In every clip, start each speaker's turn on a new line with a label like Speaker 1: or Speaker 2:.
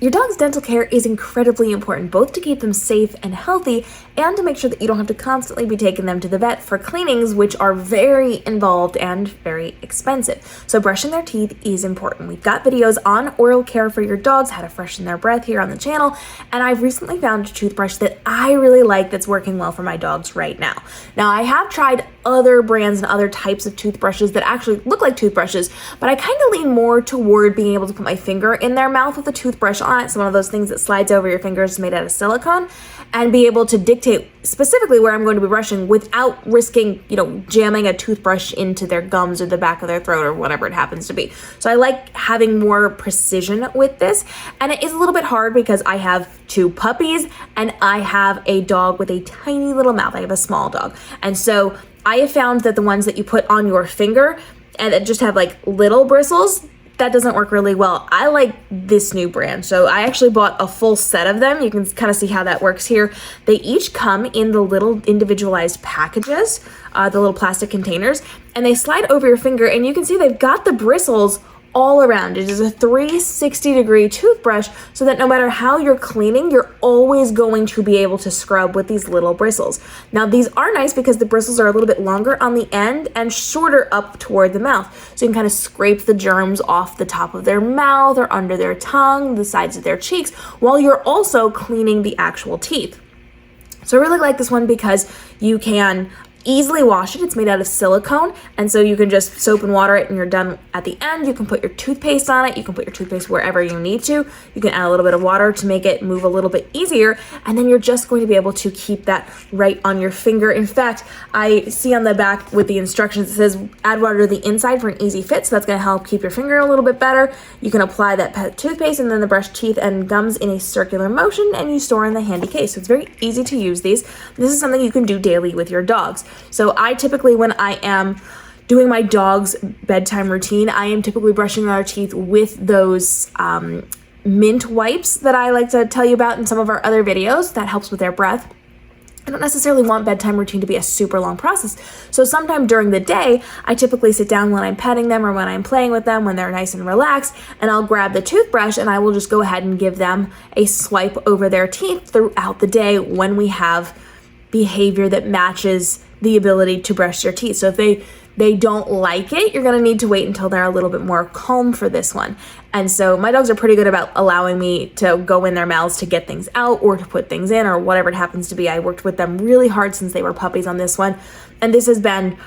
Speaker 1: Your dog's dental care is incredibly important, both to keep them safe and healthy and to make sure that you don't have to constantly be taking them to the vet for cleanings, which are very involved and very expensive. So brushing their teeth is important. We've got videos on oral care for your dogs, how to freshen their breath here on the channel, and I've recently found a toothbrush that I really like that's working well for my dogs right now. Now, I have tried other brands and other types of toothbrushes that actually look like toothbrushes, but I kind of lean more toward being able to put my finger in their mouth with a toothbrush on it. It's one of those things that slides over your fingers, made out of silicone, and be able to dictate specifically where I'm going to be brushing without risking, jamming a toothbrush into their gums or the back of their throat or whatever it happens to be. So I like having more precision with this, and it is a little bit hard because I have 2 puppies and I have a dog with a tiny little mouth. I have a small dog, and so I have found that the ones that you put on your finger and that just have like little bristles, that doesn't work really well. I like this new brand. So I actually bought a full set of them. You can kind of see how that works here. They each come in the little individualized packages, the little plastic containers, and they slide over your finger, and you can see they've got the bristles all around. It is a 360-degree toothbrush so that no matter how you're cleaning, you're always going to be able to scrub with these little bristles. Now, these are nice because the bristles are a little bit longer on the end and shorter up toward the mouth. So you can kind of scrape the germs off the top of their mouth or under their tongue, the sides of their cheeks, while you're also cleaning the actual teeth. So I really like this one because you can easily wash it. It's made out of silicone, and so you can just soap and water it and you're done at the end. You can put your toothpaste on it. You can put your toothpaste wherever you need to. You can add a little bit of water to make it move a little bit easier, and then you're just going to be able to keep that right on your finger. In fact, I see on the back with the instructions, it says add water to the inside for an easy fit, so that's going to help keep your finger a little bit better. You can apply that toothpaste and then the brush teeth and gums in a circular motion, and you store in the handy case. So it's very easy to use these. This is something you can do daily with your dogs. So I typically, when I am doing my dog's bedtime routine, I am typically brushing their teeth with those mint wipes that I like to tell you about in some of our other videos. That helps with their breath. I don't necessarily want bedtime routine to be a super long process. So sometime during the day, I typically sit down when I'm petting them or when I'm playing with them, when they're nice and relaxed, and I'll grab the toothbrush and I will just go ahead and give them a swipe over their teeth throughout the day when we have behavior that matches the ability to brush their teeth. So if they don't like it, you're going to need to wait until they're a little bit more calm for this one. And so my dogs are pretty good about allowing me to go in their mouths to get things out or to put things in or whatever it happens to be. I worked with them really hard since they were puppies on this one. And this has been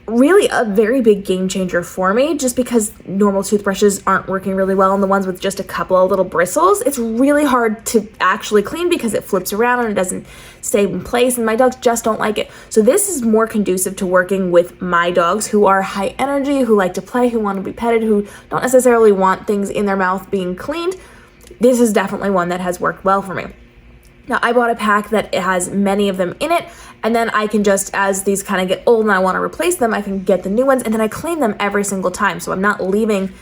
Speaker 1: really a very big game changer for me, just because normal toothbrushes aren't working really well, and the ones with just a couple of little bristles, it's really hard to actually clean because it flips around and it doesn't stay in place, and my dogs just don't like it. So this is more conducive to working with my dogs who are high energy, who like to play, who want to be petted, who don't necessarily want things in their mouth being cleaned. This is definitely one that has worked well for me. Now, I bought a pack that has many of them in it, and then I can just, as these kind of get old and I want to replace them, I can get the new ones, and then I clean them every single time, so I'm not leaving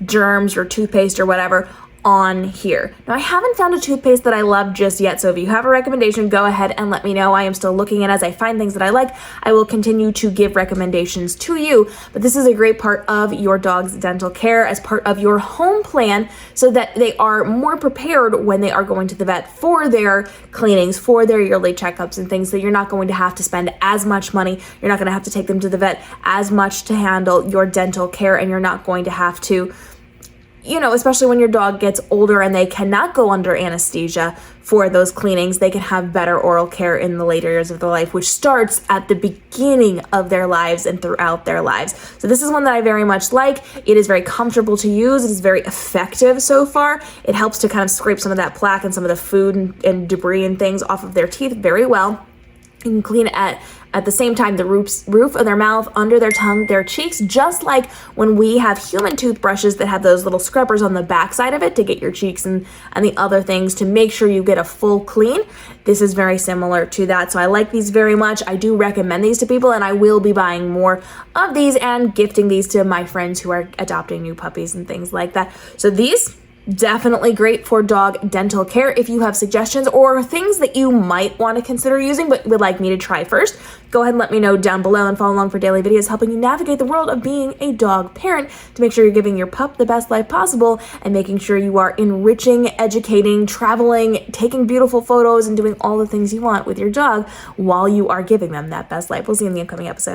Speaker 1: germs or toothpaste or whatever on here. Now, I haven't found a toothpaste that I love just yet, so if you have a recommendation, go ahead and let me know. I am still looking, and as I find things that I like, I will continue to give recommendations to you. But this is a great part of your dog's dental care as part of your home plan so that they are more prepared when they are going to the vet for their cleanings, for their yearly checkups and things, so you're not going to have to spend as much money. You're not going to have to take them to the vet as much to handle your dental care, and you're not going to have to, especially when your dog gets older and they cannot go under anesthesia for those cleanings, they can have better oral care in the later years of their life, which starts at the beginning of their lives and throughout their lives. So this is one that I very much like. It is very comfortable to use. It is very effective so far. It helps to kind of scrape some of that plaque and some of the food and debris and things off of their teeth very well. You can clean it at the same time the roof of their mouth, under their tongue, their cheeks, just like when we have human toothbrushes that have those little scrubbers on the back side of it to get your cheeks and the other things to make sure you get a full clean. This is very similar to that. So I like these very much. I do recommend these to people, and I will be buying more of these and gifting these to my friends who are adopting new puppies and things like that. So these Definitely great for dog dental care. If you have suggestions or things that you might want to consider using but would like me to try first, go ahead and let me know down below, and follow along for daily videos helping you navigate the world of being a dog parent to make sure you're giving your pup the best life possible and making sure you are enriching, educating, traveling, taking beautiful photos, and doing all the things you want with your dog while you are giving them that best life. We'll see you in the upcoming episode.